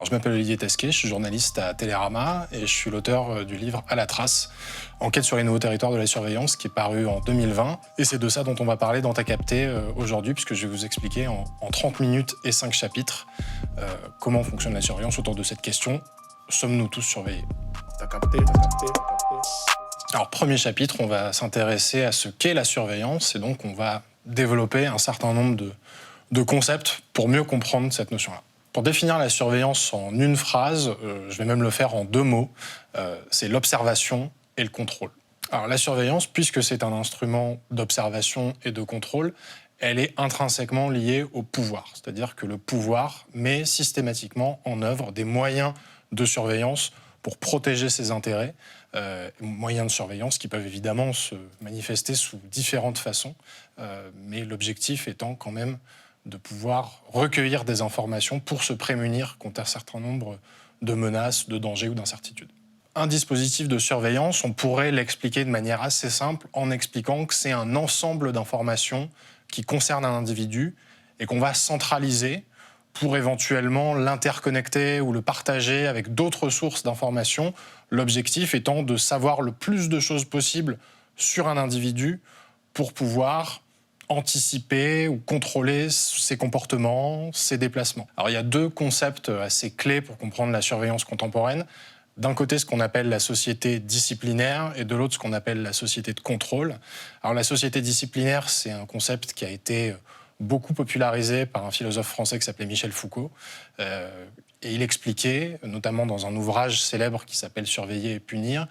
Je m'appelle Olivier Tesquet, je suis journaliste à Télérama et je suis l'auteur du livre À la trace, enquête sur les nouveaux territoires de la surveillance, qui est paru en 2020. Et c'est de ça dont on va parler dans T'as capté aujourd'hui, puisque je vais vous expliquer en 30 minutes et 5 chapitres comment fonctionne la surveillance autour de cette question. Sommes-nous tous surveillés? T'as capté, t'as capté, t'as capté. Alors, premier chapitre, on va s'intéresser à ce qu'est la surveillance et donc on va développer un certain nombre de concepts pour mieux comprendre cette notion-là. Pour définir la surveillance en une phrase, je vais même le faire en 2 mots, c'est l'observation et le contrôle. Alors la surveillance, puisque c'est un instrument d'observation et de contrôle, elle est intrinsèquement liée au pouvoir. C'est-à-dire que le pouvoir met systématiquement en œuvre des moyens de surveillance pour protéger ses intérêts, moyens de surveillance qui peuvent évidemment se manifester sous différentes façons, mais l'objectif étant quand même de pouvoir recueillir des informations pour se prémunir contre un certain nombre de menaces, de dangers ou d'incertitudes. Un dispositif de surveillance, on pourrait l'expliquer de manière assez simple en expliquant que c'est un ensemble d'informations qui concernent un individu et qu'on va centraliser pour éventuellement l'interconnecter ou le partager avec d'autres sources d'informations, l'objectif étant de savoir le plus de choses possible sur un individu pour pouvoir anticiper ou contrôler ses comportements, ses déplacements. Alors il y a 2 concepts assez clés pour comprendre la surveillance contemporaine. D'un côté, ce qu'on appelle la société disciplinaire et de l'autre, ce qu'on appelle la société de contrôle. Alors la société disciplinaire, c'est un concept qui a été beaucoup popularisé par un philosophe français qui s'appelait Michel Foucault. Et il expliquait, notamment dans un ouvrage célèbre qui s'appelle « Surveiller et punir »,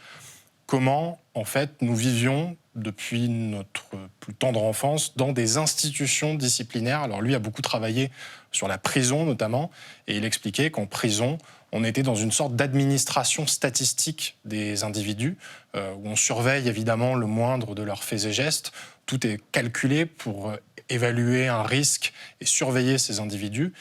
comment, en fait, nous vivions depuis notre plus tendre enfance dans des institutions disciplinaires. Alors lui a beaucoup travaillé sur la prison notamment, et il expliquait qu'en prison, on était dans une sorte d'administration statistique des individus, où on surveille évidemment le moindre de leurs faits et gestes. Tout est calculé pour évaluer un risque et surveiller ces individus.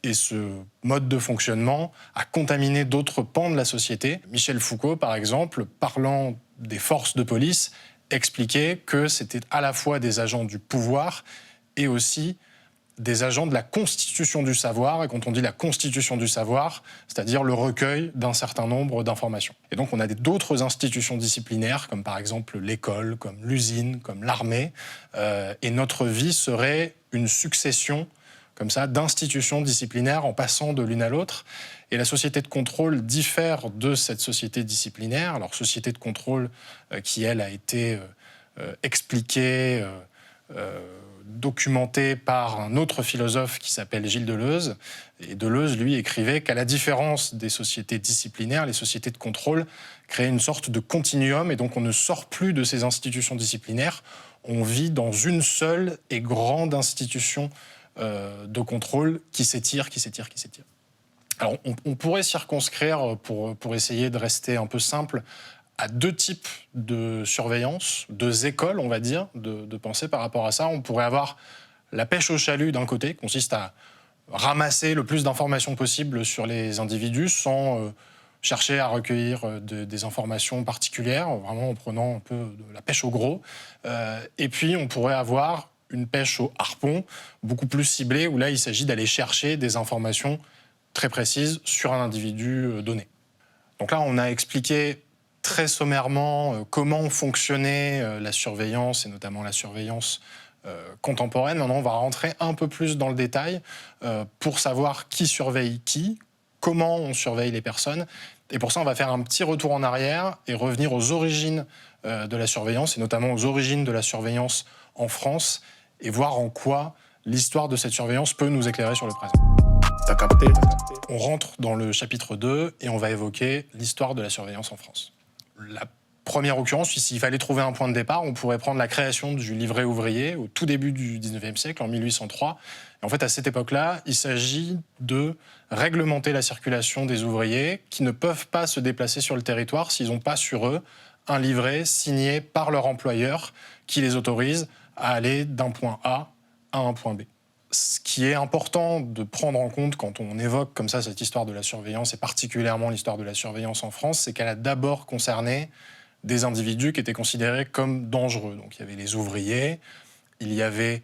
Et ce mode de fonctionnement a contaminé d'autres pans de la société. Michel Foucault, par exemple, parlant des forces de police, expliquait que c'était à la fois des agents du pouvoir et aussi des agents de la constitution du savoir. Et quand on dit la constitution du savoir, c'est-à-dire le recueil d'un certain nombre d'informations. Et donc on a d'autres institutions disciplinaires, comme par exemple l'école, comme l'usine, comme l'armée. Et notre vie serait une succession comme ça, d'institutions disciplinaires en passant de l'une à l'autre. Et la société de contrôle diffère de cette société disciplinaire. Alors, société de contrôle qui, elle, a été expliquée, documentée par un autre philosophe qui s'appelle Gilles Deleuze. Et Deleuze, lui, écrivait qu'à la différence des sociétés disciplinaires, les sociétés de contrôle créaient une sorte de continuum, et donc on ne sort plus de ces institutions disciplinaires. On vit dans une seule et grande institution de contrôle qui s'étire, qui s'étire, qui s'étire. Alors, on pourrait circonscrire, pour essayer de rester un peu simple, à 2 types de surveillance, 2 écoles, on va dire, de pensée par rapport à ça. On pourrait avoir la pêche au chalut d'un côté, qui consiste à ramasser le plus d'informations possible sur les individus sans chercher à recueillir des informations particulières, vraiment en prenant un peu de la pêche au gros. Et puis, on pourrait avoir une pêche au harpon, beaucoup plus ciblée, où là, il s'agit d'aller chercher des informations très précises sur un individu donné. Donc là, on a expliqué très sommairement comment fonctionnait la surveillance, et notamment la surveillance contemporaine. Maintenant, on va rentrer un peu plus dans le détail pour savoir qui surveille qui, comment on surveille les personnes. Et pour ça, on va faire un petit retour en arrière et revenir aux origines de la surveillance, et notamment aux origines de la surveillance en France, et voir en quoi l'histoire de cette surveillance peut nous éclairer sur le présent. T'as capté, t'as capté. On rentre dans le chapitre 2 et on va évoquer l'histoire de la surveillance en France. La première occurrence, s'il fallait trouver un point de départ, on pourrait prendre la création du livret ouvrier au tout début du 19e siècle, en 1803. Et en fait, à cette époque-là, il s'agit de réglementer la circulation des ouvriers qui ne peuvent pas se déplacer sur le territoire s'ils n'ont pas sur eux un livret signé par leur employeur qui les autorise à aller d'un point A à un point B. Ce qui est important de prendre en compte quand on évoque comme ça cette histoire de la surveillance, et particulièrement l'histoire de la surveillance en France, c'est qu'elle a d'abord concerné des individus qui étaient considérés comme dangereux. Donc il y avait les ouvriers, il y avait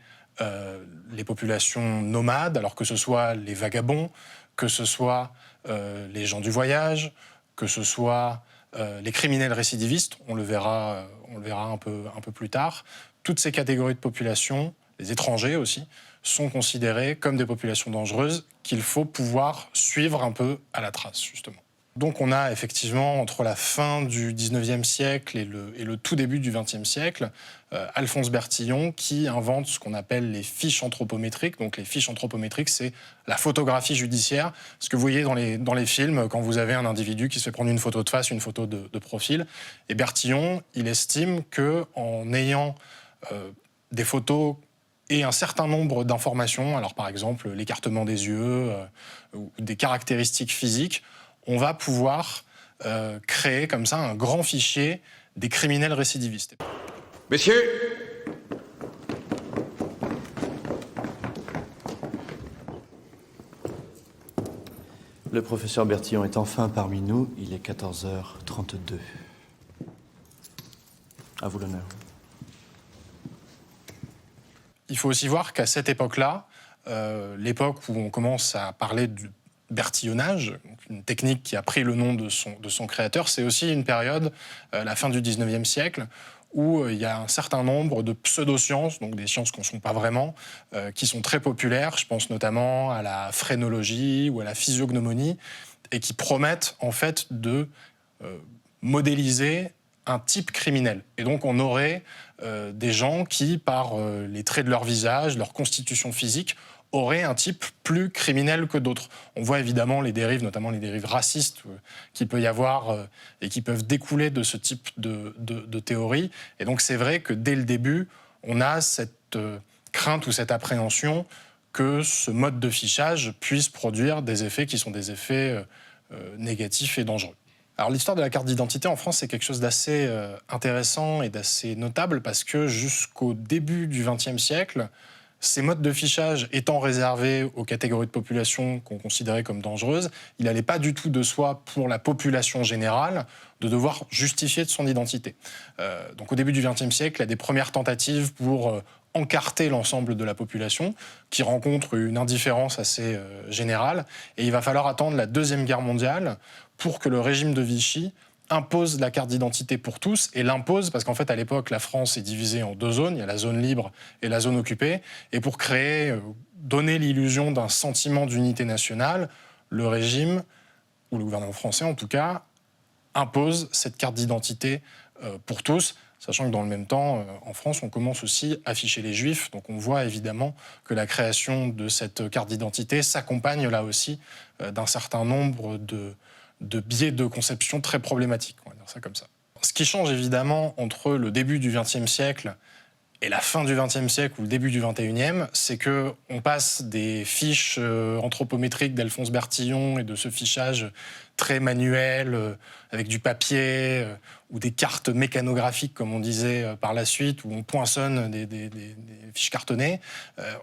les populations nomades, alors que ce soit les vagabonds, que ce soit les gens du voyage, que ce soit les criminels récidivistes, on le verra un peu plus tard. Toutes ces catégories de population, les étrangers aussi, sont considérés comme des populations dangereuses qu'il faut pouvoir suivre un peu à la trace, justement. Donc on a effectivement, entre la fin du 19e siècle et le tout début du 20e siècle, Alphonse Bertillon qui invente ce qu'on appelle les fiches anthropométriques. Donc les fiches anthropométriques, c'est la photographie judiciaire. Ce que vous voyez dans les films, quand vous avez un individu qui se fait prendre une photo de face, une photo de profil. Et Bertillon, il estime qu'en ayant des photos et un certain nombre d'informations, alors par exemple l'écartement des yeux ou des caractéristiques physiques, on va pouvoir créer comme ça un grand fichier des criminels récidivistes. Messieurs, le professeur Bertillon est enfin parmi nous. Il est 14h32. À vous l'honneur. Il faut aussi voir qu'à cette époque-là, l'époque où on commence à parler du bertillonnage, une technique qui a pris le nom de son créateur, c'est aussi une période, la fin du 19e siècle, où il y a un certain nombre de pseudosciences, donc des sciences qu'on ne sont pas vraiment, qui sont très populaires. Je pense notamment à la phrénologie ou à la physiognomonie, et qui promettent en fait de modéliser un type criminel. Et donc on aurait des gens qui, par les traits de leur visage, leur constitution physique, auraient un type plus criminel que d'autres. On voit évidemment les dérives, notamment les dérives racistes qu'il peut y avoir et qui peuvent découler de ce type de théorie. Et donc c'est vrai que dès le début, on a cette crainte ou cette appréhension que ce mode de fichage puisse produire des effets qui sont des effets négatifs et dangereux. Alors l'histoire de la carte d'identité en France, c'est quelque chose d'assez intéressant et d'assez notable parce que jusqu'au début du XXe siècle, ces modes de fichage étant réservés aux catégories de population qu'on considérait comme dangereuses, il n'allait pas du tout de soi pour la population générale de devoir justifier de son identité. Donc au début du XXe siècle, il y a des premières tentatives pour encarter l'ensemble de la population qui rencontre une indifférence assez générale. Et il va falloir attendre la Deuxième Guerre mondiale pour que le régime de Vichy impose la carte d'identité pour tous, et l'impose parce qu'en fait, à l'époque, la France est divisée en deux zones. Il y a la zone libre et la zone occupée. Et pour donner l'illusion d'un sentiment d'unité nationale, le régime, ou le gouvernement français en tout cas, impose cette carte d'identité pour tous, sachant que dans le même temps, en France, on commence aussi à ficher les Juifs. Donc on voit évidemment que la création de cette carte d'identité s'accompagne là aussi d'un certain nombre de biais de conception très problématiques, on va dire ça comme ça. Ce qui change évidemment entre le début du XXe siècle et la fin du XXe siècle ou le début du XXIe, c'est qu'on passe des fiches anthropométriques d'Alphonse Bertillon et de ce fichage très manuel, avec du papier, ou des cartes mécanographiques, comme on disait par la suite, où on poinçonne des fiches cartonnées,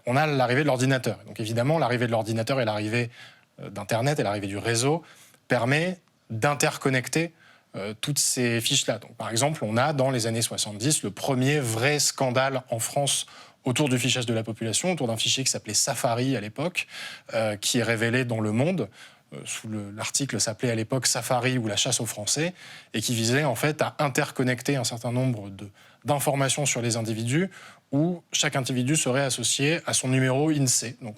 on a l'arrivée de l'ordinateur. Donc évidemment, l'arrivée de l'ordinateur et l'arrivée d'Internet et l'arrivée du réseau permet d'interconnecter toutes ces fiches-là. Donc, par exemple, on a dans les années 70 le premier vrai scandale en France autour du fichage de la population, autour d'un fichier qui s'appelait Safari à l'époque, qui est révélé dans Le Monde. L'article s'appelait à l'époque Safari ou la chasse aux Français, et qui visait en fait à interconnecter un certain nombre d'informations sur les individus, où chaque individu serait associé à son numéro INSEE. Donc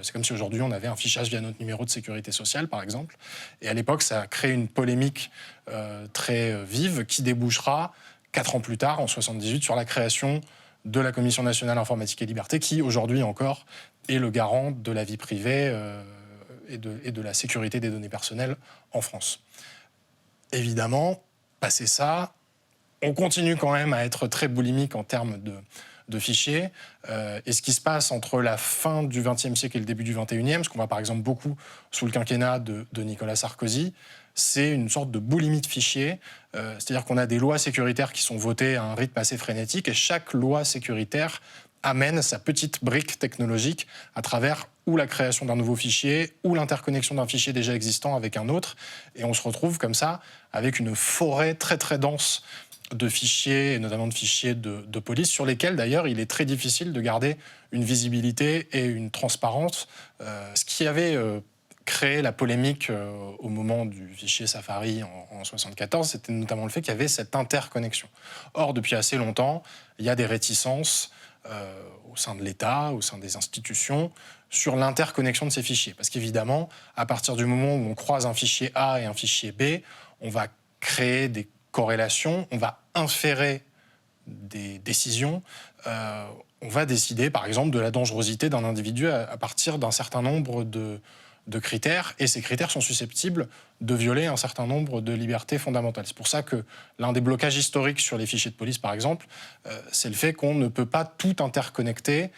c'est comme si aujourd'hui on avait un fichage via notre numéro de sécurité sociale, par exemple. Et à l'époque, ça a créé une polémique très vive qui débouchera 4 ans plus tard, en 78, sur la création de la Commission nationale informatique et liberté, qui aujourd'hui encore est le garant de la vie privée et de la sécurité des données personnelles en France. Évidemment, passé ça, on continue quand même à être très boulimique en termes de fichiers. Et ce qui se passe entre la fin du XXe siècle et le début du XXIe, ce qu'on voit par exemple beaucoup sous le quinquennat de Nicolas Sarkozy, c'est une sorte de boulimie de fichiers. C'est-à-dire qu'on a des lois sécuritaires qui sont votées à un rythme assez frénétique, et chaque loi sécuritaire amène sa petite brique technologique à travers ou la création d'un nouveau fichier ou l'interconnexion d'un fichier déjà existant avec un autre. Et on se retrouve comme ça avec une forêt très très dense de fichiers, et notamment de fichiers de police, sur lesquels d'ailleurs il est très difficile de garder une visibilité et une transparence, ce qui avait créé la polémique au moment du fichier Safari en 1974, c'était notamment le fait qu'il y avait cette interconnexion. Or, depuis assez longtemps, il y a des réticences au sein de l'État, au sein des institutions, sur l'interconnexion de ces fichiers. Parce qu'évidemment, à partir du moment où on croise un fichier A et un fichier B, on va créer des corrélations, on va inférer des décisions, on va décider par exemple de la dangerosité d'un individu à partir d'un certain nombre de critères, et ces critères sont susceptibles de violer un certain nombre de libertés fondamentales. C'est pour ça que l'un des blocages historiques sur les fichiers de police, par exemple, c'est le fait qu'on ne peut pas tout interconnecter,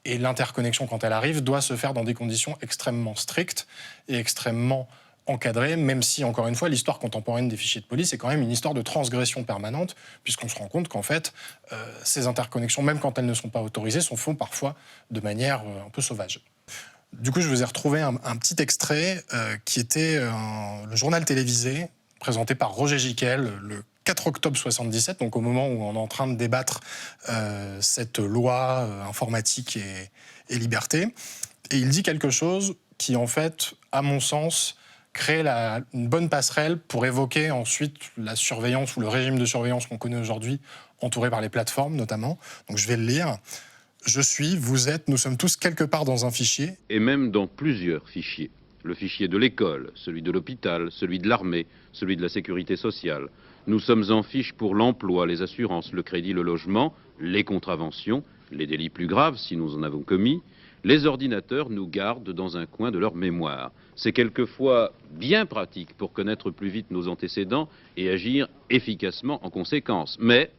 et l'interconnexion, quand elle arrive, doit se faire dans des conditions extrêmement strictes et extrêmement encadré, même si, encore une fois, l'histoire contemporaine des fichiers de police est quand même une histoire de transgression permanente, puisqu'on se rend compte qu'en fait, ces interconnexions, même quand elles ne sont pas autorisées, sont faites parfois de manière un peu sauvage. Du coup, je vous ai retrouvé un petit extrait qui était le journal télévisé présenté par Roger Giquel le 4 octobre 1977, donc au moment où on est en train de débattre cette loi informatique et liberté. Et il dit quelque chose qui, en fait, à mon sens, crée une bonne passerelle pour évoquer ensuite la surveillance ou le régime de surveillance qu'on connaît aujourd'hui, entouré par les plateformes notamment. Donc je vais le lire. Je suis, vous êtes, nous sommes tous quelque part dans un fichier. Et même dans plusieurs fichiers. Le fichier de l'école, celui de l'hôpital, celui de l'armée, celui de la sécurité sociale. Nous sommes en fiche pour l'emploi, les assurances, le crédit, le logement, les contraventions, les délits plus graves si nous en avons commis. Les ordinateurs nous gardent dans un coin de leur mémoire. C'est quelquefois bien pratique pour connaître plus vite nos antécédents et agir efficacement en conséquence. Mais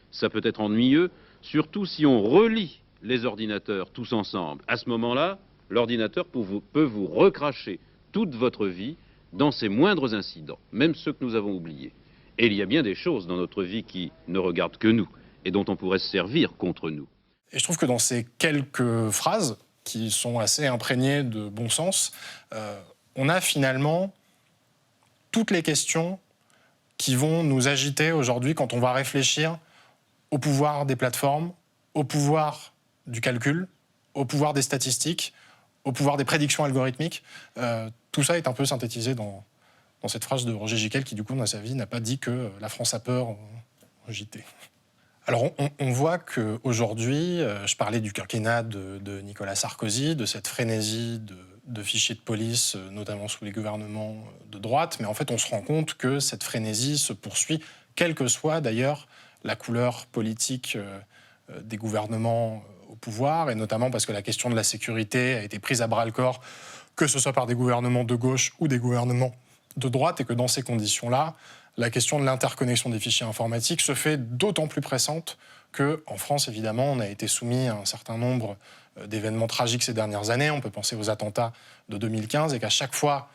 ça peut être ennuyeux, surtout si on relie les ordinateurs tous ensemble. À ce moment-là, l'ordinateur peut vous recracher toute votre vie dans ses moindres incidents, même ceux que nous avons oubliés. Et il y a bien des choses dans notre vie qui ne regardent que nous et dont on pourrait se servir contre nous. Et je trouve que dans ces quelques phrases, qui sont assez imprégnées de bon sens, on a finalement toutes les questions qui vont nous agiter aujourd'hui quand on va réfléchir au pouvoir des plateformes, au pouvoir du calcul, au pouvoir des statistiques, au pouvoir des prédictions algorithmiques. Tout ça est un peu synthétisé dans cette phrase de Roger Giquel qui, du coup, dans sa vie, n'a pas dit que la France a peur au JT. Alors, on voit qu'aujourd'hui, je parlais du quinquennat de Nicolas Sarkozy, de cette frénésie de fichiers de police, notamment sous les gouvernements de droite, mais en fait, on se rend compte que cette frénésie se poursuit, quelle que soit d'ailleurs la couleur politique des gouvernements au pouvoir, et notamment parce que la question de la sécurité a été prise à bras-le-corps, que ce soit par des gouvernements de gauche ou des gouvernements de droite, et que dans ces conditions-là, la question de l'interconnexion des fichiers informatiques se fait d'autant plus pressante qu'en France, évidemment, on a été soumis à un certain nombre d'événements tragiques ces dernières années. On peut penser aux attentats de 2015 et qu'à chaque fois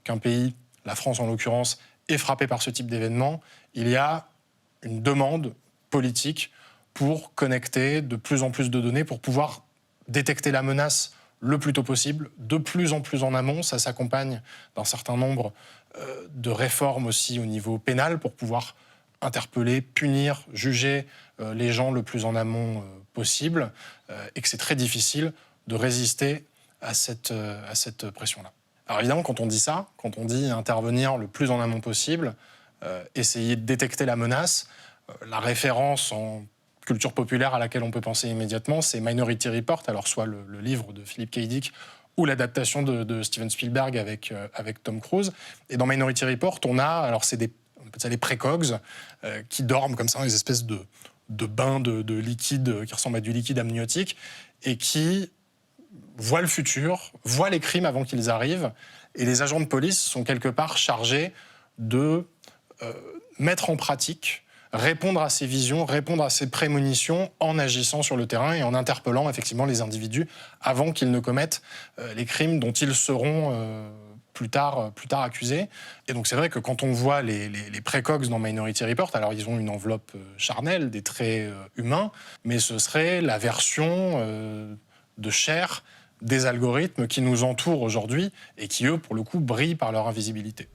qu'un pays, la France en l'occurrence, est frappé par ce type d'événement, il y a une demande politique pour connecter de plus en plus de données, pour pouvoir détecter la menace le plus tôt possible, de plus en plus en amont. Ça s'accompagne d'un certain nombre de réformes aussi au niveau pénal pour pouvoir interpeller, punir, juger les gens le plus en amont possible, et que c'est très difficile de résister à cette pression-là. Alors évidemment, quand on dit ça, quand on dit intervenir le plus en amont possible, essayer de détecter la menace, la référence en culture populaire à laquelle on peut penser immédiatement, c'est Minority Report, alors soit le livre de Philip K. Dick ou l'adaptation de Steven Spielberg avec Tom Cruise. Et dans Minority Report, on a, alors on appelle ça les précogs, qui dorment comme ça, des espèces de bains de liquide qui ressemblent à du liquide amniotique, et qui voient le futur, voient les crimes avant qu'ils arrivent, et les agents de police sont quelque part chargés de mettre en pratique, répondre à ces visions, répondre à ces prémonitions en agissant sur le terrain et en interpellant effectivement les individus avant qu'ils ne commettent les crimes dont ils seront plus tard accusés. Et donc c'est vrai que quand on voit les précogs dans Minority Report, alors ils ont une enveloppe charnelle, des traits humains, mais ce serait la version de chair des algorithmes qui nous entourent aujourd'hui et qui, eux, pour le coup, brillent par leur invisibilité.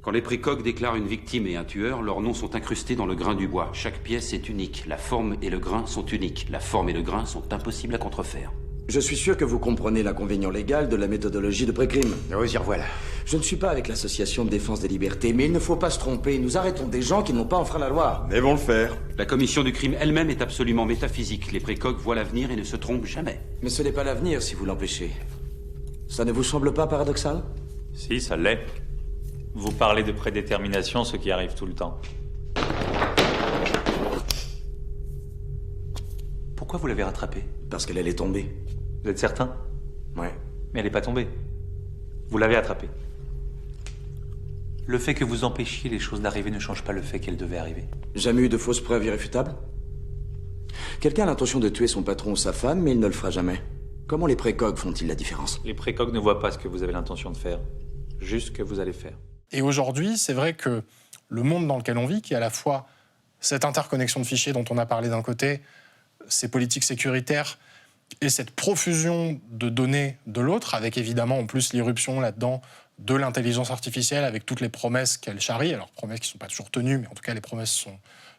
Quand les précogs déclarent une victime et un tueur, leurs noms sont incrustés dans le grain du bois. Chaque pièce est unique. La forme et le grain sont uniques. La forme et le grain sont impossibles à contrefaire. Je suis sûr que vous comprenez l'inconvénient légal de la méthodologie de pré-crime. Oh, y revoilà. Je ne suis pas avec l'Association de défense des libertés, mais il ne faut pas se tromper. Nous arrêtons des gens qui n'ont pas enfreint la loi. Mais vont le faire. La commission du crime elle-même est absolument métaphysique. Les précoques voient l'avenir et ne se trompent jamais. Mais ce n'est pas l'avenir si vous l'empêchez. Ça ne vous semble pas paradoxal? Si, ça l'est. Vous parlez de prédétermination, ce qui arrive tout le temps. Pourquoi vous l'avez rattrapée? Parce qu'elle allait tomber. Vous êtes certain? Ouais. Mais elle n'est pas tombée. Vous l'avez attrapée. Le fait que vous empêchiez les choses d'arriver ne change pas le fait qu'elles devaient arriver. Jamais eu de fausses preuves irréfutables? Quelqu'un a l'intention de tuer son patron ou sa femme, mais il ne le fera jamais. Comment les précoques font-ils la différence? Les précoques ne voient pas ce que vous avez l'intention de faire, juste ce que vous allez faire. Et aujourd'hui, c'est vrai que le monde dans lequel on vit, qui est à la fois cette interconnexion de fichiers dont on a parlé d'un côté, ces politiques sécuritaires et cette profusion de données de l'autre, avec évidemment en plus l'irruption là-dedans de l'intelligence artificielle, avec toutes les promesses qu'elle charrie, alors promesses qui ne sont pas toujours tenues, mais en tout cas les promesses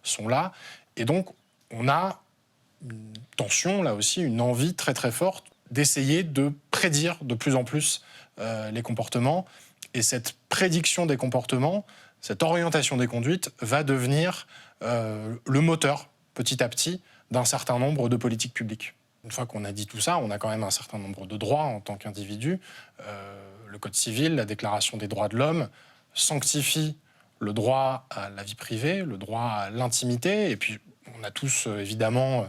sont là. Et donc on a une tension, là aussi, une envie très très forte d'essayer de prédire de plus en plus les comportements. Et cette prédiction des comportements, cette orientation des conduites va devenir le moteur, petit à petit, d'un certain nombre de politiques publiques. Une fois qu'on a dit tout ça, on a quand même un certain nombre de droits en tant qu'individu. Le Code civil, la Déclaration des droits de l'homme, sanctifie le droit à la vie privée, le droit à l'intimité. Et puis, on a tous, évidemment,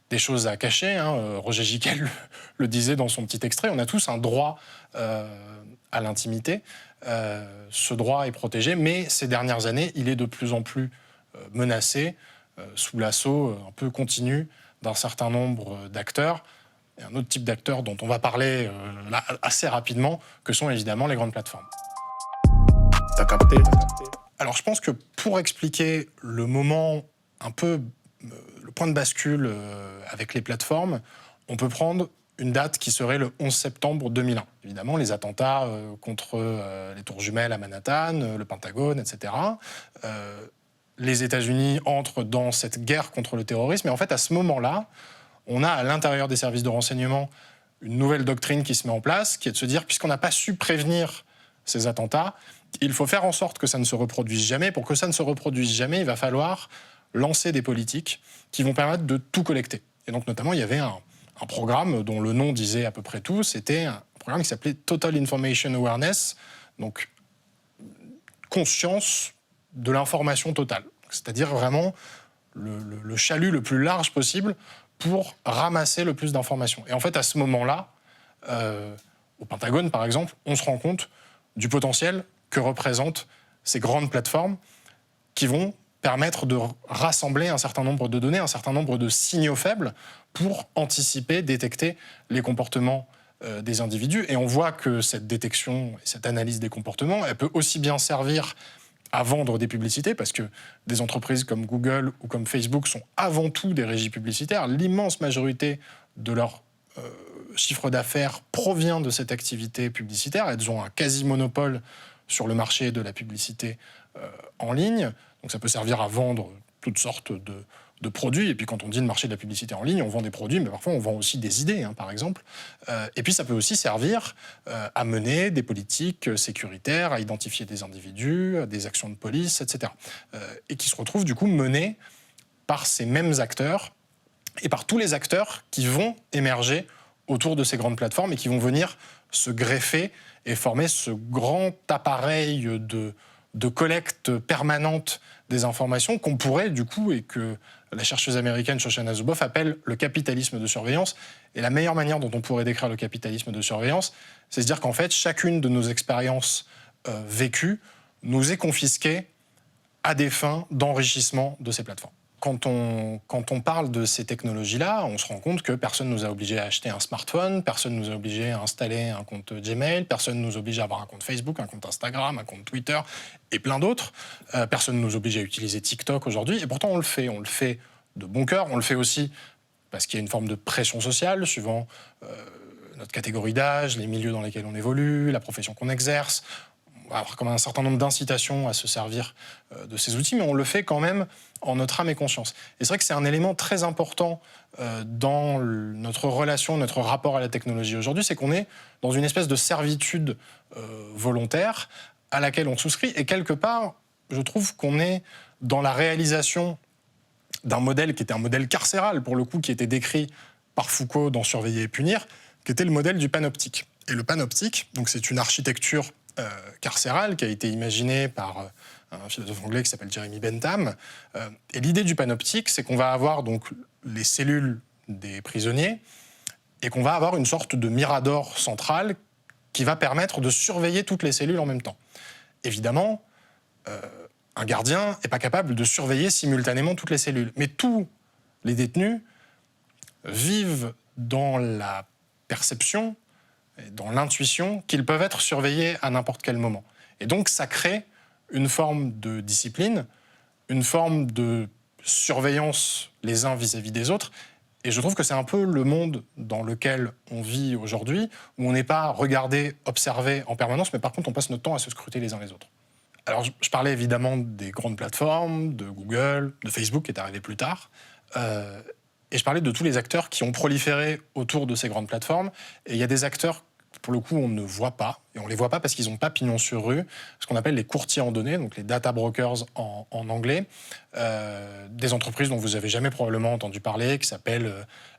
des choses à cacher. Roger Giquel le disait dans son petit extrait. On a tous un droit à l'intimité. Ce droit est protégé, mais ces dernières années, il est de plus en plus menacé sous l'assaut un peu continu d'un certain nombre d'acteurs, et un autre type d'acteurs dont on va parler là, assez rapidement, que sont évidemment les grandes plateformes. T'as capté. Alors je pense que pour expliquer le moment un peu, le point de bascule avec les plateformes, on peut prendre une date qui serait le 11 septembre 2001. Évidemment, les attentats contre les tours jumelles à Manhattan, le Pentagone, etc. Les États-Unis entrent dans cette guerre contre le terrorisme. Et en fait, à ce moment-là, on a à l'intérieur des services de renseignement une nouvelle doctrine qui se met en place, qui est de se dire, puisqu'on n'a pas su prévenir ces attentats, il faut faire en sorte que ça ne se reproduise jamais. Pour que ça ne se reproduise jamais, il va falloir lancer des politiques qui vont permettre de tout collecter. Et donc, notamment, il y avait un programme dont le nom disait à peu près tout. C'était un programme qui s'appelait Total Information Awareness, donc conscience de l'information totale. C'est-à-dire vraiment le chalut le plus large possible pour ramasser le plus d'informations. Et en fait, à ce moment-là, au Pentagone, par exemple, on se rend compte du potentiel que représentent ces grandes plateformes qui vont permettre de rassembler un certain nombre de données, un certain nombre de signaux faibles pour anticiper, détecter les comportements des individus. Et on voit que cette détection et cette analyse des comportements, elle peut aussi bien servir à vendre des publicités, parce que des entreprises comme Google ou comme Facebook sont avant tout des régies publicitaires. L'immense majorité de leur chiffre d'affaires provient de cette activité publicitaire. Elles ont un quasi-monopole sur le marché de la publicité en ligne. Donc ça peut servir à vendre toutes sortes de produits. Et puis quand on dit le marché de la publicité en ligne, on vend des produits, mais parfois on vend aussi des idées, par exemple. Et puis ça peut aussi servir à mener des politiques sécuritaires, à identifier des individus, des actions de police, etc. Et qui se retrouvent du coup menées par ces mêmes acteurs et par tous les acteurs qui vont émerger autour de ces grandes plateformes et qui vont venir se greffer et former ce grand appareil de collecte permanente des informations qu'on pourrait, du coup, et que la chercheuse américaine Shoshana Zuboff appelle le capitalisme de surveillance. Et la meilleure manière dont on pourrait décrire le capitalisme de surveillance, c'est de dire qu'en fait, chacune de nos expériences vécues nous est confisquée à des fins d'enrichissement de ces plateformes. Quand on parle de ces technologies-là, on se rend compte que personne ne nous a obligés à acheter un smartphone, personne ne nous a obligés à installer un compte Gmail, personne ne nous oblige à avoir un compte Facebook, un compte Instagram, un compte Twitter et plein d'autres. Personne ne nous oblige à utiliser TikTok aujourd'hui, et pourtant on le fait. On le fait de bon cœur, on le fait aussi parce qu'il y a une forme de pression sociale suivant notre catégorie d'âge, les milieux dans lesquels on évolue, la profession qu'on exerce. on va avoir comme un certain nombre d'incitations à se servir de ces outils, mais on le fait quand même en notre âme et conscience. Et c'est vrai que c'est un élément très important dans notre relation, notre rapport à la technologie aujourd'hui, c'est qu'on est dans une espèce de servitude volontaire à laquelle on souscrit, et quelque part, je trouve qu'on est dans la réalisation d'un modèle qui était un modèle carcéral, pour le coup, qui était décrit par Foucault dans Surveiller et punir, qui était le modèle du panoptique. Et le panoptique, donc c'est une architecture carcérale qui a été imaginée par un philosophe anglais qui s'appelle Jeremy Bentham. Et l'idée du panoptique, c'est qu'on va avoir donc les cellules des prisonniers et qu'on va avoir une sorte de mirador central qui va permettre de surveiller toutes les cellules en même temps. Évidemment, un gardien n'est pas capable de surveiller simultanément toutes les cellules. Mais tous les détenus vivent dans la perception, et dans l'intuition qu'ils peuvent être surveillés à n'importe quel moment. Et donc ça crée une forme de discipline, une forme de surveillance les uns vis-à-vis des autres. Et je trouve que c'est un peu le monde dans lequel on vit aujourd'hui, où on n'est pas regardé, observé en permanence, mais par contre on passe notre temps à se scruter les uns les autres. Alors je parlais évidemment des grandes plateformes, de Google, de Facebook qui est arrivé plus tard, et je parlais de tous les acteurs qui ont proliféré autour de ces grandes plateformes. Et il y a des acteurs, pour le coup, on ne voit pas. Et on ne les voit pas parce qu'ils n'ont pas pignon sur rue. Ce qu'on appelle les courtiers en données, donc les data brokers en anglais. Des entreprises dont vous n'avez jamais probablement entendu parler, qui s'appellent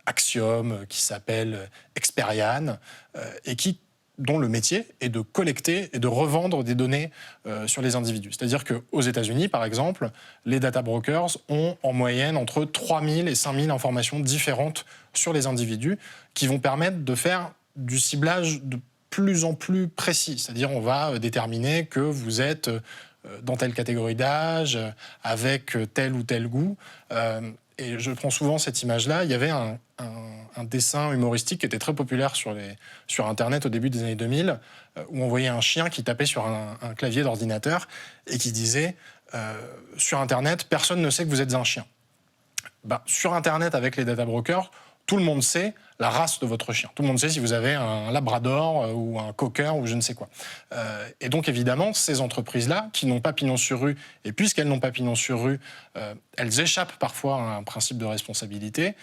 Axiom, qui s'appellent Experian, et dont le métier est de collecter et de revendre des données sur les individus. C'est-à-dire qu'aux États-Unis, par exemple, les data brokers ont en moyenne entre 3000 et 5000 informations différentes sur les individus qui vont permettre de faire du ciblage de plus en plus précis. C'est-à-dire on va déterminer que vous êtes dans telle catégorie d'âge, avec tel ou tel goût. Et je prends souvent cette image-là. Il y avait un dessin humoristique qui était très populaire sur Internet au début des années 2000, où on voyait un chien qui tapait sur un clavier d'ordinateur et qui disait sur Internet, personne ne sait que vous êtes un chien. Sur Internet, avec les data brokers, tout le monde sait la race de votre chien. Tout le monde sait si vous avez un labrador ou un cocker ou je ne sais quoi. Et donc, évidemment, ces entreprises-là, qui n'ont pas pignon sur rue, et puisqu'elles n'ont pas pignon sur rue, elles échappent parfois à un principe de responsabilité,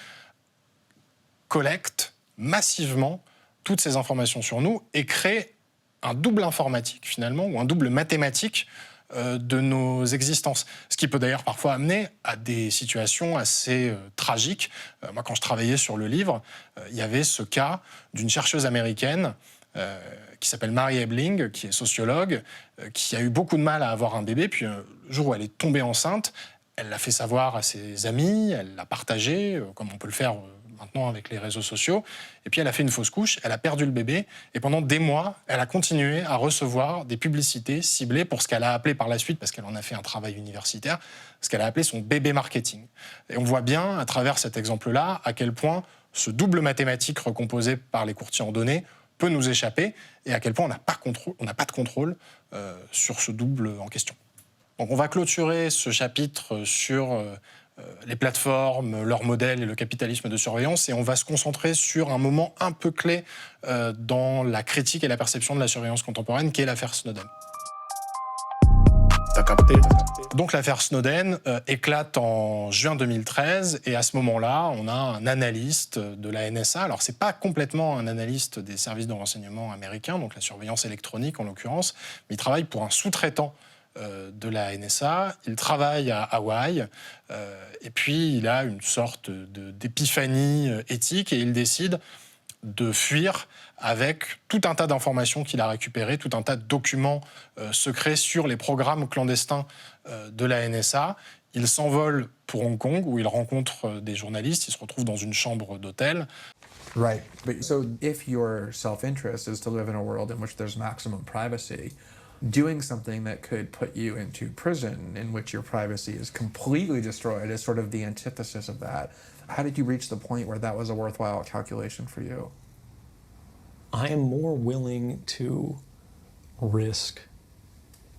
collectent massivement toutes ces informations sur nous et créent un double informatique, finalement, ou un double mathématique de nos existences. Ce qui peut d'ailleurs parfois amener à des situations assez tragiques. Moi, quand je travaillais sur le livre, il y avait ce cas d'une chercheuse américaine qui s'appelle Mary Ebling, qui est sociologue, qui a eu beaucoup de mal à avoir un bébé, puis le jour où elle est tombée enceinte, elle l'a fait savoir à ses amis, elle l'a partagé, comme on peut le faire maintenant avec les réseaux sociaux, et puis elle a fait une fausse couche, elle a perdu le bébé, et pendant des mois, elle a continué à recevoir des publicités ciblées pour ce qu'elle a appelé par la suite, parce qu'elle en a fait un travail universitaire, ce qu'elle a appelé son bébé marketing. Et on voit bien, à travers cet exemple-là, à quel point ce double mathématique recomposé par les courtiers en données peut nous échapper, et à quel point on n'a pas de contrôle sur ce double en question. Donc on va clôturer ce chapitre sur les plateformes, leurs modèles et le capitalisme de surveillance, et on va se concentrer sur un moment un peu clé dans la critique et la perception de la surveillance contemporaine, qui est l'affaire Snowden. T'as capté. Donc l'affaire Snowden éclate en juin 2013, et à ce moment-là, on a un analyste de la NSA. Alors c'est pas complètement un analyste des services de renseignement américains, donc la surveillance électronique en l'occurrence, mais il travaille pour un sous-traitant de la NSA, il travaille à Hawaï, et puis il a une sorte d'épiphanie éthique, et il décide de fuir avec tout un tas d'informations qu'il a récupérées, tout un tas de documents secrets sur les programmes clandestins de la NSA. Il s'envole pour Hong Kong, où il rencontre des journalistes, il se retrouve dans une chambre d'hôtel. Right, but so if your self-interest is to live in a world in which there's maximum privacy, doing something that could put you into prison in which your privacy is completely destroyed is sort of the antithesis of that. How did you reach the point where that was a worthwhile calculation for you? I am more willing to risk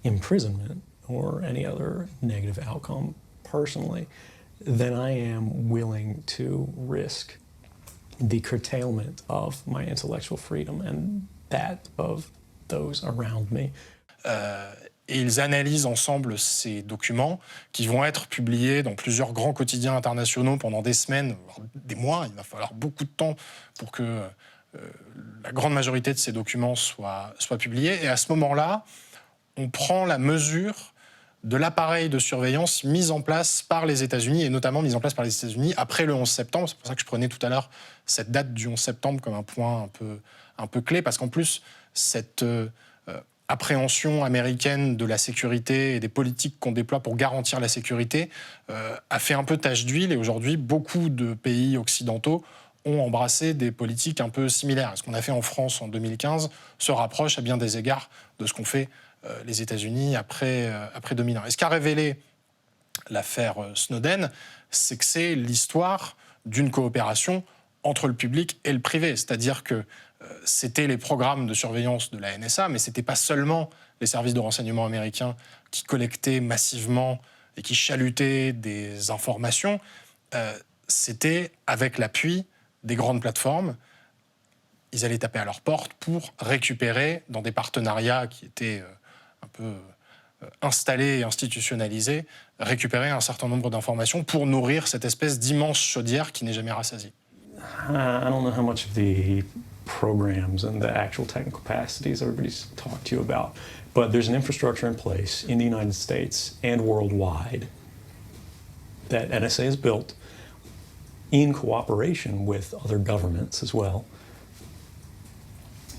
imprisonment or any other negative outcome personally than I am willing to risk the curtailment of my intellectual freedom and that of those around me. et ils analysent ensemble ces documents qui vont être publiés dans plusieurs grands quotidiens internationaux pendant des semaines, voire des mois. Il va falloir beaucoup de temps pour que la grande majorité de ces documents soient publiés. Et à ce moment-là, on prend la mesure de l'appareil de surveillance mis en place par les États-Unis, et notamment mis en place par les États-Unis après le 11 septembre. C'est pour ça que je prenais tout à l'heure cette date du 11 septembre comme un point un peu clé, parce qu'en plus, cette appréhension américaine de la sécurité et des politiques qu'on déploie pour garantir la sécurité a fait un peu tache d'huile, et aujourd'hui, beaucoup de pays occidentaux ont embrassé des politiques un peu similaires. Ce qu'on a fait en France en 2015 se rapproche à bien des égards de ce qu'ont fait les États-Unis après 2001. Et ce qu'a révélé l'affaire Snowden, c'est que c'est l'histoire d'une coopération entre le public et le privé. C'est-à-dire que c'était les programmes de surveillance de la NSA, mais ce n'était pas seulement les services de renseignement américains qui collectaient massivement et qui chalutaient des informations. C'était avec l'appui des grandes plateformes. Ils allaient taper à leur porte pour récupérer, dans des partenariats qui étaient un peu installés et institutionnalisés, récupérer un certain nombre d'informations pour nourrir cette espèce d'immense chaudière qui n'est jamais rassasiée. I don't know how much of the programs and the actual technical capacities everybody's talked to you about, but there's an infrastructure in place in the United States and worldwide that NSA has built in cooperation with other governments as well,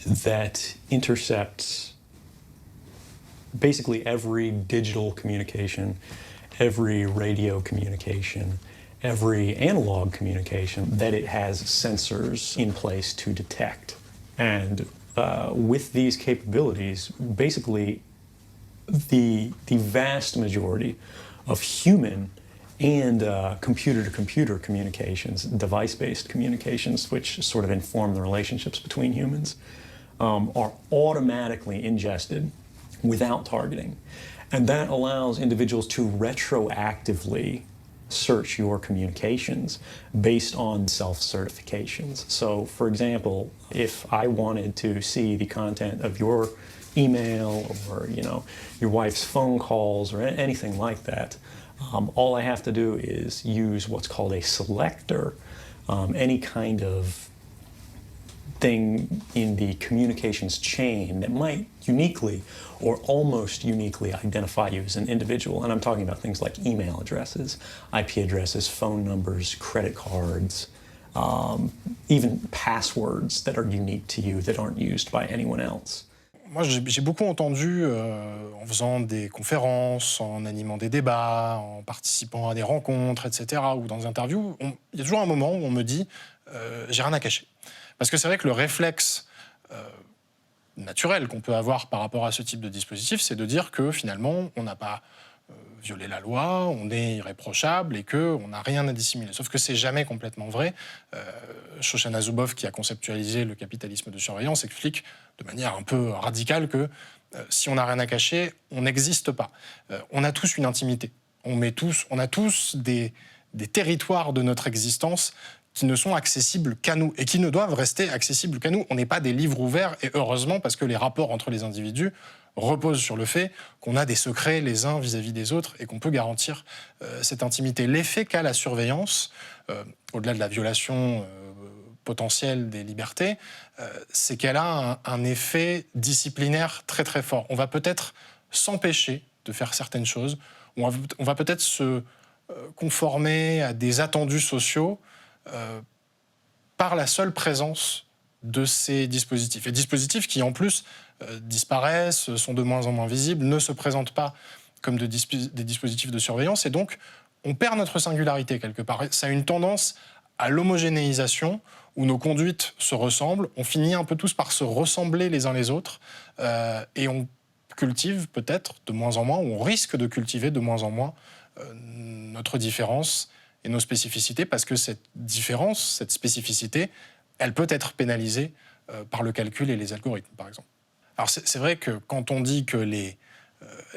that intercepts basically every digital communication, every radio communication, every analog communication that it has sensors in place to detect. And with these capabilities, basically the vast majority of human and computer-to-computer communications, device-based communications, which sort of inform the relationships between humans, are automatically ingested without targeting. And that allows individuals to retroactively search your communications based on self-certifications. So, for example, if I wanted to see the content of your email or, your wife's phone calls or anything like that, all I have to do is use what's called a selector, any kind of thing in the communications chain that might uniquely or almost uniquely identify you as an individual. And I'm talking about things like email addresses, IP addresses, phone numbers, credit cards, even passwords that are unique to you that aren't used by anyone else. Moi, j'ai beaucoup entendu, en faisant des conférences, en animant des débats, en participant à des rencontres, etc., ou dans des interviews, il y a toujours un moment où on me dit « j'ai rien à cacher ». Parce que c'est vrai que le réflexe naturel qu'on peut avoir par rapport à ce type de dispositif, c'est de dire que finalement, on n'a pas violé la loi, on est irréprochable et qu'on n'a rien à dissimuler. Sauf que c'est jamais complètement vrai. Shoshana Zuboff, qui a conceptualisé le capitalisme de surveillance, explique de manière un peu radicale que si on n'a rien à cacher, on n'existe pas. On a tous une intimité. On a tous des territoires de notre existence qui ne sont accessibles qu'à nous et qui ne doivent rester accessibles qu'à nous. On n'est pas des livres ouverts, et heureusement, parce que les rapports entre les individus reposent sur le fait qu'on a des secrets les uns vis-à-vis des autres et qu'on peut garantir cette intimité. L'effet qu'a la surveillance, au-delà de la violation potentielle des libertés, c'est qu'elle a un effet disciplinaire très très fort. On va peut-être s'empêcher de faire certaines choses, on va peut-être se conformer à des attendus sociaux par la seule présence de ces dispositifs. Et dispositifs qui, en plus, disparaissent, sont de moins en moins visibles, ne se présentent pas comme des dispositifs de surveillance, et donc on perd notre singularité quelque part. Ça a une tendance à l'homogénéisation, où nos conduites se ressemblent, on finit un peu tous par se ressembler les uns les autres, et on cultive peut-être de moins en moins, ou on risque de cultiver de moins en moins notre différence et nos spécificités, parce que cette différence, cette spécificité, elle peut être pénalisée par le calcul et les algorithmes, par exemple. Alors c'est vrai que quand on dit que les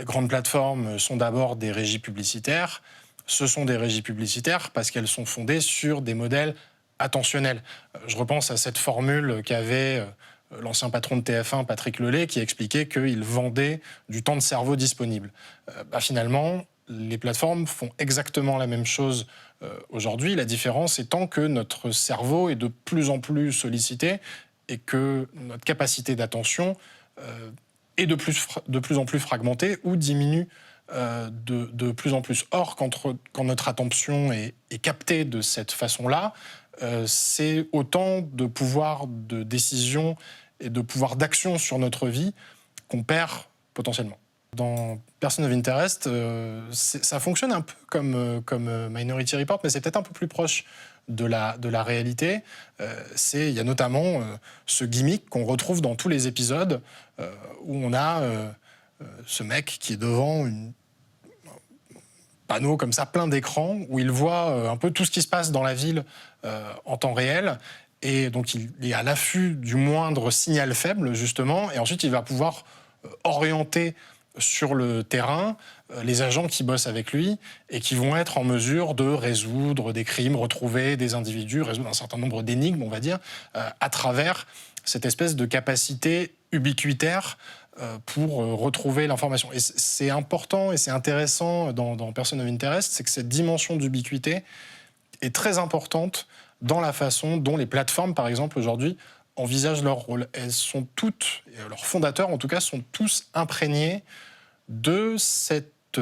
grandes plateformes sont d'abord des régies publicitaires, ce sont des régies publicitaires parce qu'elles sont fondées sur des modèles attentionnels. Je repense à cette formule qu'avait l'ancien patron de TF1, Patrick Lelay, qui expliquait qu'il vendait du temps de cerveau disponible. Finalement, les plateformes font exactement la même chose aujourd'hui, la différence étant que notre cerveau est de plus en plus sollicité et que notre capacité d'attention est de plus en plus fragmentée ou diminue de plus en plus. Or, quand notre attention est captée de cette façon-là, c'est autant de pouvoir de décision et de pouvoir d'action sur notre vie qu'on perd potentiellement. Dans Person of Interest, ça fonctionne un peu comme Minority Report, mais c'est peut-être un peu plus proche de la réalité. Il y a notamment ce gimmick qu'on retrouve dans tous les épisodes où on a ce mec qui est devant un panneau comme ça, plein d'écrans, où il voit un peu tout ce qui se passe dans la ville en temps réel. Et donc, il est à l'affût du moindre signal faible, justement. Et ensuite, il va pouvoir orienter sur le terrain les agents qui bossent avec lui et qui vont être en mesure de résoudre des crimes, retrouver des individus, résoudre un certain nombre d'énigmes, on va dire, à travers cette espèce de capacité ubiquitaire pour retrouver l'information. Et c'est important et c'est intéressant dans Person of Interest, c'est que cette dimension d'ubiquité est très importante dans la façon dont les plateformes, par exemple, aujourd'hui, envisagent leur rôle. Elles sont toutes, leurs fondateurs en tout cas, sont tous imprégnés de cette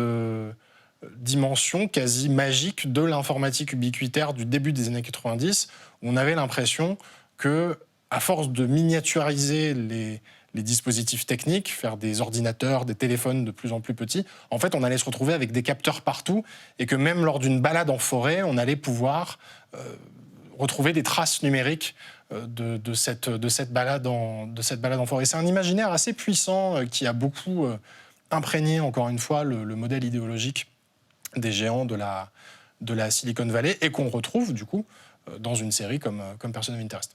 dimension quasi magique de l'informatique ubiquitaire du début des années 90, où on avait l'impression que, à force de miniaturiser les dispositifs techniques, faire des ordinateurs, des téléphones de plus en plus petits, en fait, on allait se retrouver avec des capteurs partout et que même lors d'une balade en forêt, on allait pouvoir retrouver des traces numériques de cette balade en forêt. C'est un imaginaire assez puissant qui a beaucoup imprégné, encore une fois, le modèle idéologique des géants de la Silicon Valley et qu'on retrouve, du coup, dans une série comme Person of Interest.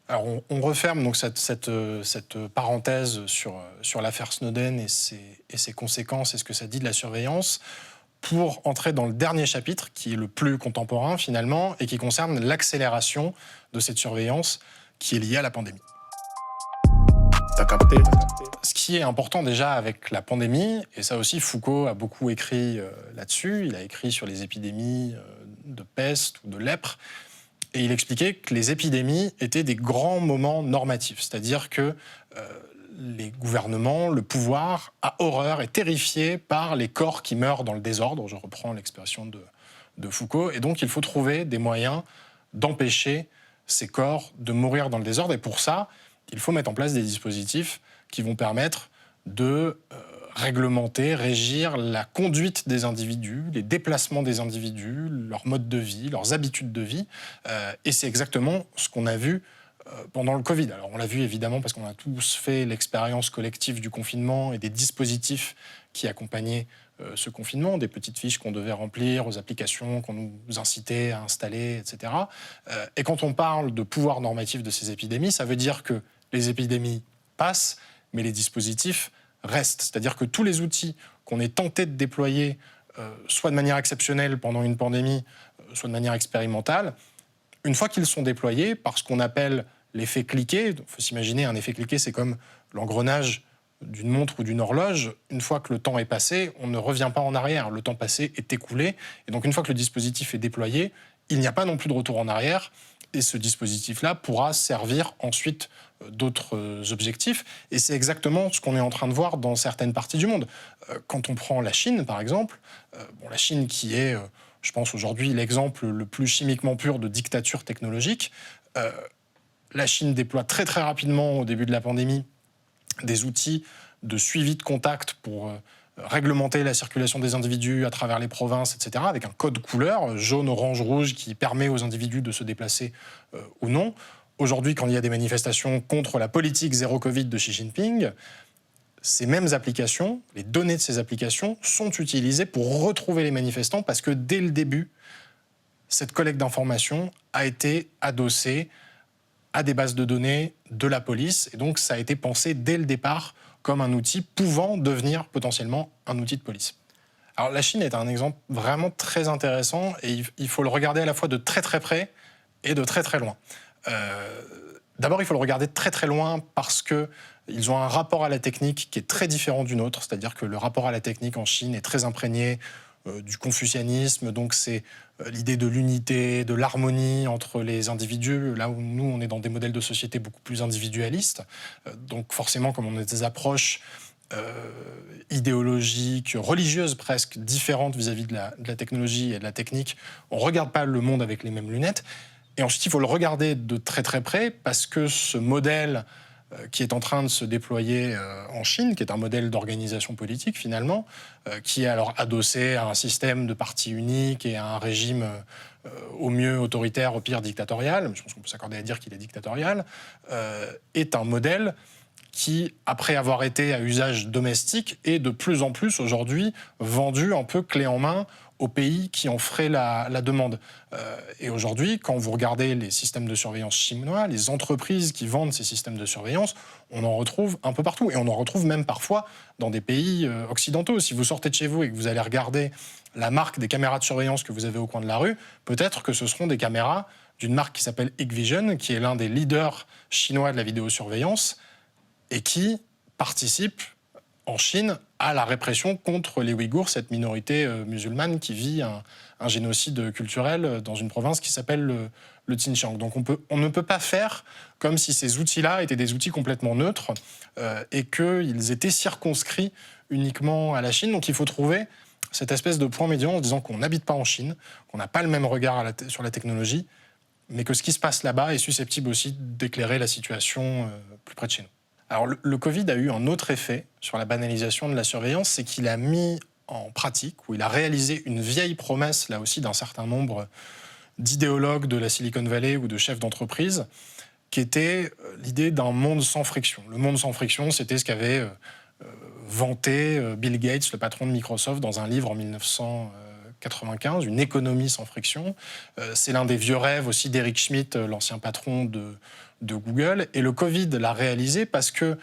Alors, on referme donc cette parenthèse sur l'affaire Snowden et ses conséquences et ce que ça dit de la surveillance pour entrer dans le dernier chapitre, qui est le plus contemporain, finalement, et qui concerne l'accélération de cette surveillance qui est liée à la pandémie. T'as capté. Ce qui est important déjà avec la pandémie, et ça aussi Foucault a beaucoup écrit là-dessus, il a écrit sur les épidémies de peste ou de lèpre, et il expliquait que les épidémies étaient des grands moments normatifs, c'est-à-dire que les gouvernements, le pouvoir, a horreur, est terrifié par les corps qui meurent dans le désordre, je reprends l'expression de Foucault, et donc il faut trouver des moyens d'empêcher ces corps de mourir dans le désordre, et pour ça, il faut mettre en place des dispositifs qui vont permettre de réglementer, régir la conduite des individus, les déplacements des individus, leur mode de vie, leurs habitudes de vie, et c'est exactement ce qu'on a vu pendant le Covid. Alors on l'a vu évidemment parce qu'on a tous fait l'expérience collective du confinement et des dispositifs qui accompagnaient ce confinement, des petites fiches qu'on devait remplir, aux applications qu'on nous incitait à installer, etc. Et quand on parle de pouvoir normatif de ces épidémies, ça veut dire que les épidémies passent, mais les dispositifs restent. C'est-à-dire que tous les outils qu'on est tenté de déployer, soit de manière exceptionnelle pendant une pandémie, soit de manière expérimentale, une fois qu'ils sont déployés, par ce qu'on appelle l'effet cliquet, il faut s'imaginer un effet cliquet, c'est comme l'engrenage d'une montre ou d'une horloge. Une fois que le temps est passé, on ne revient pas en arrière. Le temps passé est écoulé. Et donc une fois que le dispositif est déployé, il n'y a pas non plus de retour en arrière. Et ce dispositif-là pourra servir ensuite d'autres objectifs. Et c'est exactement ce qu'on est en train de voir dans certaines parties du monde. Quand on prend la Chine, par exemple, la Chine qui est, je pense aujourd'hui, l'exemple le plus chimiquement pur de dictature technologique, la Chine déploie très très rapidement au début de la pandémie des outils de suivi de contact pour réglementer la circulation des individus à travers les provinces, etc., avec un code couleur, jaune, orange, rouge, qui permet aux individus de se déplacer ou non. Aujourd'hui, quand il y a des manifestations contre la politique zéro Covid de Xi Jinping, ces mêmes applications, les données de ces applications, sont utilisées pour retrouver les manifestants parce que dès le début, cette collecte d'informations a été adossée à des bases de données de la police. Et donc, ça a été pensé dès le départ comme un outil pouvant devenir potentiellement un outil de police. Alors, la Chine est un exemple vraiment très intéressant et il faut le regarder à la fois de très très près et de très très loin. D'abord, il faut le regarder de très très loin parce qu'ils ont un rapport à la technique qui est très différent du nôtre, c'est-à-dire que le rapport à la technique en Chine est très imprégné du confucianisme, donc c'est l'idée de l'unité, de l'harmonie entre les individus, là où nous, on est dans des modèles de société beaucoup plus individualistes. Donc forcément, comme on a des approches idéologiques, religieuses presque, différentes vis-à-vis de la technologie et de la technique, on ne regarde pas le monde avec les mêmes lunettes. Et ensuite, il faut le regarder de très très près parce que ce modèle qui est en train de se déployer en Chine, qui est un modèle d'organisation politique finalement, qui est alors adossé à un système de parti unique et à un régime au mieux autoritaire, au pire dictatorial, je pense qu'on peut s'accorder à dire qu'il est dictatorial, est un modèle qui, après avoir été à usage domestique, est de plus en plus aujourd'hui vendu un peu clé en main aux pays qui en feraient la demande. Et aujourd'hui, quand vous regardez les systèmes de surveillance chinois, les entreprises qui vendent ces systèmes de surveillance, on en retrouve un peu partout. Et on en retrouve même parfois dans des pays occidentaux. Si vous sortez de chez vous et que vous allez regarder la marque des caméras de surveillance que vous avez au coin de la rue, peut-être que ce seront des caméras d'une marque qui s'appelle Hikvision, qui est l'un des leaders chinois de la vidéosurveillance et qui participe en Chine à la répression contre les Ouïghours, cette minorité musulmane qui vit un génocide culturel dans une province qui s'appelle le Xinjiang. Donc on ne peut pas faire comme si ces outils-là étaient des outils complètement neutres et qu'ils étaient circonscrits uniquement à la Chine. Donc il faut trouver cette espèce de point médian en se disant qu'on n'habite pas en Chine, qu'on n'a pas le même regard sur la technologie, mais que ce qui se passe là-bas est susceptible aussi d'éclairer la situation plus près de chez nous. Alors le Covid a eu un autre effet sur la banalisation de la surveillance, c'est qu'il a mis en pratique, ou il a réalisé une vieille promesse, là aussi, d'un certain nombre d'idéologues de la Silicon Valley ou de chefs d'entreprise, qui était l'idée d'un monde sans friction. Le monde sans friction, c'était ce qu'avait vanté Bill Gates, le patron de Microsoft, dans un livre en 1995, Une économie sans friction. C'est l'un des vieux rêves aussi d'Eric Schmidt, l'ancien patron de Google. Et le Covid l'a réalisé parce que,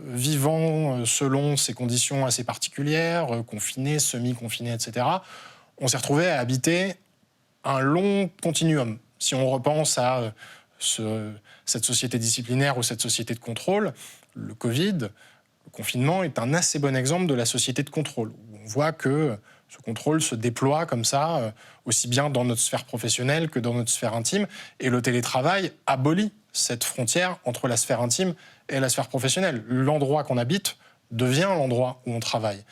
vivant selon ces conditions assez particulières, confinés, semi-confinés, etc., on s'est retrouvé à habiter un long continuum. Si on repense à cette société disciplinaire ou cette société de contrôle, le Covid, le confinement, est un assez bon exemple de la société de contrôle. On voit que ce contrôle se déploie comme ça, aussi bien dans notre sphère professionnelle que dans notre sphère intime. Et le télétravail abolit cette frontière entre la sphère intime et la sphère professionnelle. L'endroit qu'on habite devient l'endroit où on travaille.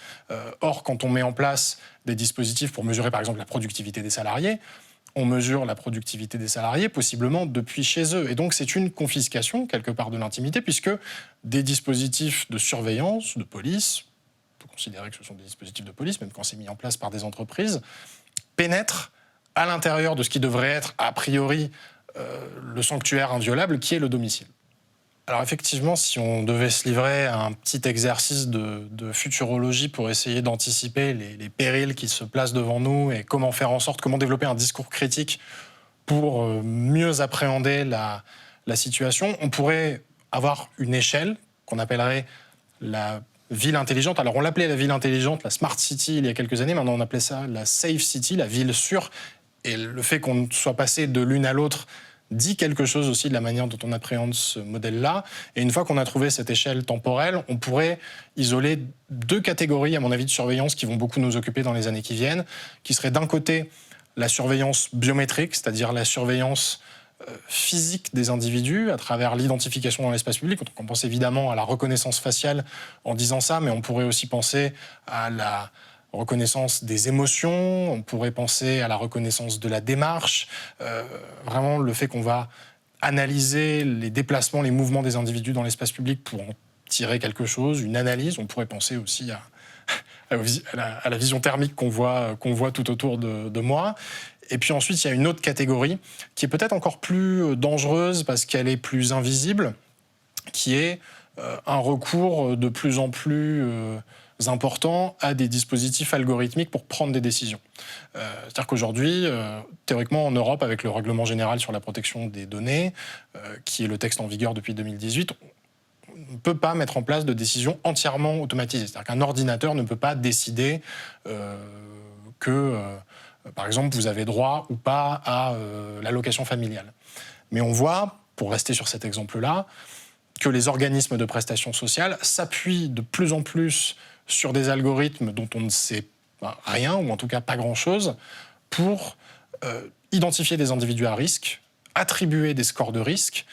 Or, quand on met en place des dispositifs pour mesurer, par exemple, la productivité des salariés, on mesure la productivité des salariés possiblement depuis chez eux. Et donc, c'est une confiscation, quelque part, de l'intimité, puisque des dispositifs de surveillance, de police, on peut considérer que ce sont des dispositifs de police, même quand c'est mis en place par des entreprises, pénètrent à l'intérieur de ce qui devrait être, a priori, le sanctuaire inviolable, qui est le domicile. Alors effectivement, si on devait se livrer à un petit exercice de futurologie pour essayer d'anticiper les périls qui se placent devant nous et comment faire en sorte, comment développer un discours critique pour mieux appréhender la situation, on pourrait avoir une échelle qu'on appellerait la ville intelligente. Alors on l'appelait la ville intelligente, la Smart City il y a quelques années, maintenant on appelait ça la Safe City, la ville sûre. Et le fait qu'on soit passé de l'une à l'autre dit quelque chose aussi de la manière dont on appréhende ce modèle-là. Et une fois qu'on a trouvé cette échelle temporelle, on pourrait isoler deux catégories, à mon avis, de surveillance qui vont beaucoup nous occuper dans les années qui viennent, qui serait d'un côté la surveillance biométrique, c'est-à-dire la surveillance physique des individus à travers l'identification dans l'espace public. On pense évidemment à la reconnaissance faciale en disant ça, mais on pourrait aussi penser à la reconnaissance des émotions, on pourrait penser à la reconnaissance de la démarche, vraiment le fait qu'on va analyser les déplacements, les mouvements des individus dans l'espace public pour en tirer quelque chose, une analyse. On pourrait penser aussi à la vision thermique qu'on voit tout autour de moi. Et puis ensuite, il y a une autre catégorie qui est peut-être encore plus dangereuse parce qu'elle est plus invisible, qui est un recours de plus en plus important à des dispositifs algorithmiques pour prendre des décisions. C'est-à-dire qu'aujourd'hui, théoriquement en Europe, avec le règlement général sur la protection des données, qui est le texte en vigueur depuis 2018, on ne peut pas mettre en place de décisions entièrement automatisées. C'est-à-dire qu'un ordinateur ne peut pas décider que, par exemple, vous avez droit ou pas à l'allocation familiale. Mais on voit pour rester sur cet exemple-là, que les organismes de prestations sociales s'appuient de plus en plus sur des algorithmes dont on ne sait rien, ou en tout cas pas grand-chose, pour identifier des individus à risque, attribuer des scores de risque,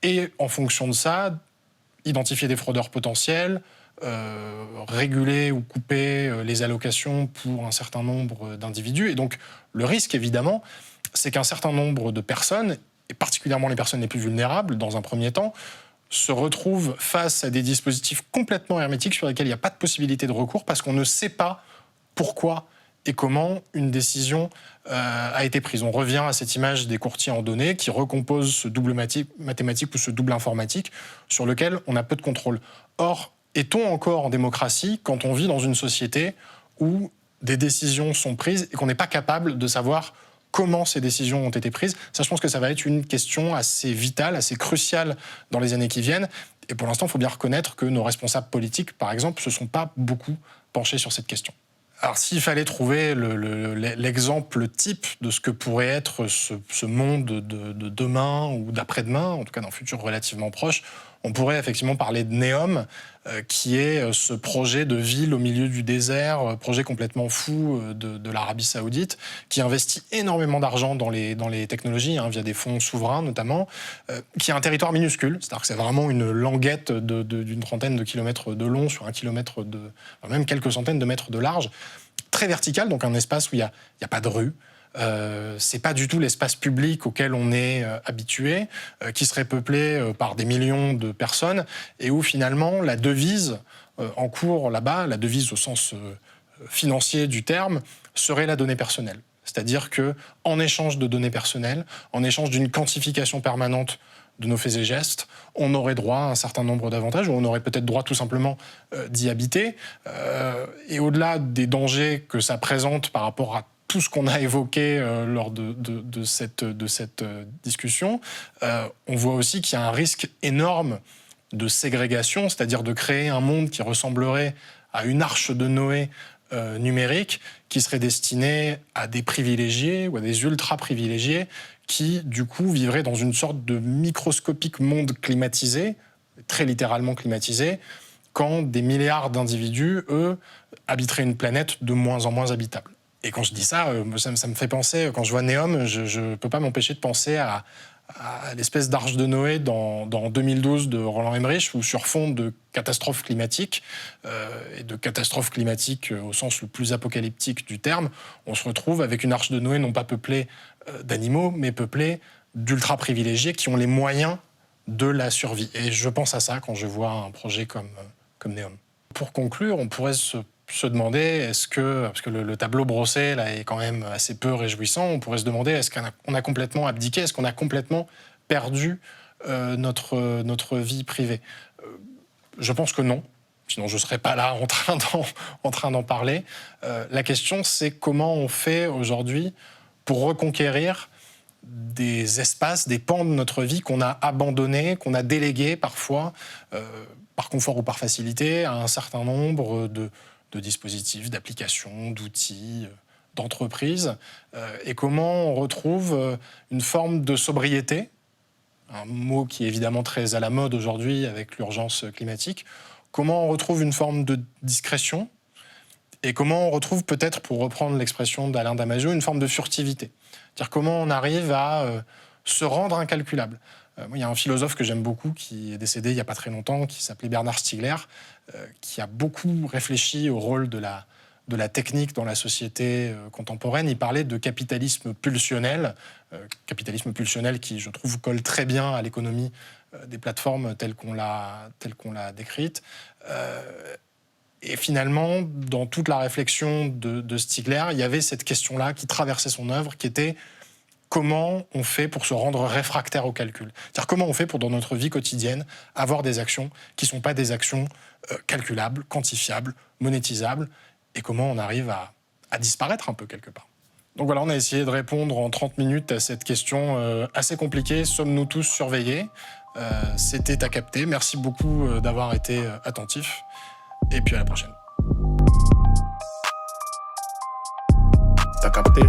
et en fonction de ça, identifier des fraudeurs potentiels, réguler ou couper les allocations pour un certain nombre d'individus. Et donc, le risque, évidemment, c'est qu'un certain nombre de personnes, et particulièrement les personnes les plus vulnérables, dans un premier temps, se retrouvent face à des dispositifs complètement hermétiques sur lesquels il n'y a pas de possibilité de recours parce qu'on ne sait pas pourquoi et comment une décision a été prise. On revient à cette image des courtiers en données qui recomposent ce double mathématique ou ce double informatique sur lequel on a peu de contrôle. Or, est-on encore en démocratie quand on vit dans une société où des décisions sont prises et qu'on n'est pas capable de savoir comment ces décisions ont été prises? Ça, je pense que ça va être une question assez vitale, assez cruciale dans les années qui viennent. Et pour l'instant, il faut bien reconnaître que nos responsables politiques, par exemple, ne se sont pas beaucoup penchés sur cette question. Alors, s'il fallait trouver l'exemple type de ce que pourrait être ce monde de demain ou d'après-demain, en tout cas dans un futur relativement proche, on pourrait effectivement parler de Neom, qui est ce projet de ville au milieu du désert, projet complètement fou de l'Arabie Saoudite, qui investit énormément d'argent dans les technologies, via des fonds souverains notamment, qui a un territoire minuscule, c'est-à-dire que c'est vraiment une languette d'une trentaine de kilomètres de long sur même quelques centaines de mètres de large, très vertical, donc un espace où il n'y a pas de rue. C'est pas du tout l'espace public auquel on est habitué, qui serait peuplé par des millions de personnes, et où finalement la devise en cours là-bas, la devise au sens financier du terme, serait la donnée personnelle. C'est-à-dire qu'en échange de données personnelles, en échange d'une quantification permanente de nos faits et gestes, on aurait droit à un certain nombre d'avantages, ou on aurait peut-être droit tout simplement d'y habiter. Et au-delà des dangers que ça présente par rapport à tout ce qu'on a évoqué lors de cette discussion, on voit aussi qu'il y a un risque énorme de ségrégation, c'est-à-dire de créer un monde qui ressemblerait à une arche de Noé numérique, qui serait destiné à des privilégiés ou à des ultra-privilégiés qui, du coup, vivraient dans une sorte de microscopique monde climatisé, très littéralement climatisé, quand des milliards d'individus, eux, habiteraient une planète de moins en moins habitable. Et quand je dis ça, ça me fait penser, quand je vois Neom, je ne peux pas m'empêcher de penser à l'espèce d'arche de Noé dans 2012 de Roland Emmerich, où sur fond de catastrophes climatiques, et de catastrophes climatiques au sens le plus apocalyptique du terme, on se retrouve avec une arche de Noé non pas peuplée d'animaux, mais peuplée d'ultra-privilégiés qui ont les moyens de la survie. Et je pense à ça quand je vois un projet comme Neom. Pour conclure, on pourrait se demander, est-ce que, parce que le tableau brossé là, est quand même assez peu réjouissant, on pourrait se demander, est-ce qu'on a complètement abdiqué, est-ce qu'on a complètement perdu notre vie privée? Je pense que non, sinon je ne serais pas là en train d'en parler. La question, c'est comment on fait aujourd'hui pour reconquérir des espaces, des pans de notre vie qu'on a abandonnés, qu'on a délégués parfois, par confort ou par facilité, à un certain nombre de dispositifs, d'applications, d'outils, d'entreprises, et comment on retrouve une forme de sobriété, un mot qui est évidemment très à la mode aujourd'hui avec l'urgence climatique, comment on retrouve une forme de discrétion, et comment on retrouve peut-être, pour reprendre l'expression d'Alain Damasio, une forme de furtivité. C'est-à-dire comment on arrive à se rendre incalculable. Il y a un philosophe que j'aime beaucoup, qui est décédé il n'y a pas très longtemps, qui s'appelait Bernard Stiegler, qui a beaucoup réfléchi au rôle de la technique dans la société contemporaine. Il parlait de capitalisme pulsionnel qui, je trouve, colle très bien à l'économie des plateformes telle qu'on l'a décrite. Et finalement, dans toute la réflexion de Stiegler, il y avait cette question-là qui traversait son œuvre, qui était comment on fait pour se rendre réfractaire au calcul. C'est-à-dire comment on fait pour, dans notre vie quotidienne, avoir des actions qui ne sont pas des actions calculables, quantifiables, monétisables, et comment on arrive à disparaître un peu quelque part. Donc voilà, on a essayé de répondre en 30 minutes à cette question assez compliquée. Sommes-nous tous surveillés? C'était à capter. Merci beaucoup d'avoir été attentifs. Et puis à la prochaine. T'as capté?